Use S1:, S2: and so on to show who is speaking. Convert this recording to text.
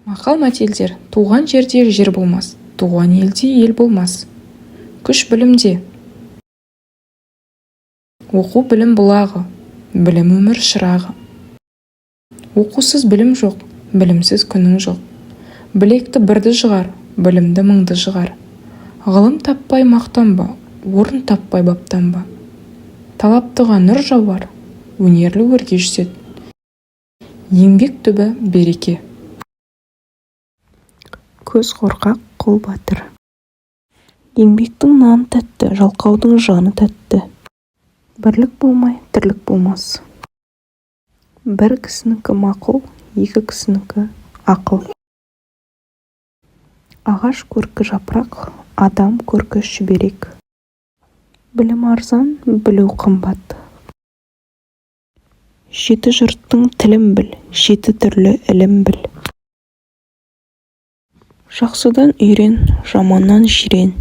S1: Мақал-мәтелдер: туған жерде жер болмас, туған елде ел болмас. Күш білімде. Оқу білім бұлағы, білім өмір шырағы. Оқусыз білім жоқ, білімсіз күнің жоқ. Білекті бірді жығар, білімді мыңды жығар. Ғылым таппай мақтанба, орын таппай баптанба. Талаптыға нұр жауар, өнерлі өрге жүзет. Еңбек түбі береке.
S2: Көз қорқақ, қол батыр. Еңбектің наны тәтті, жалқаудың жаны тәтті. Бірлік болмай, тірлік болмас. Бір кісінікі мақұл, екі кісінікі ақыл. Ағаш көркі жапырақ, адам көркі шүберек. Білім арзан, білу қымбат. Жеті жұрттың тілін біл, жеті түрлі ілім біл. Жақсыдан үйрен, жаманнан жирен.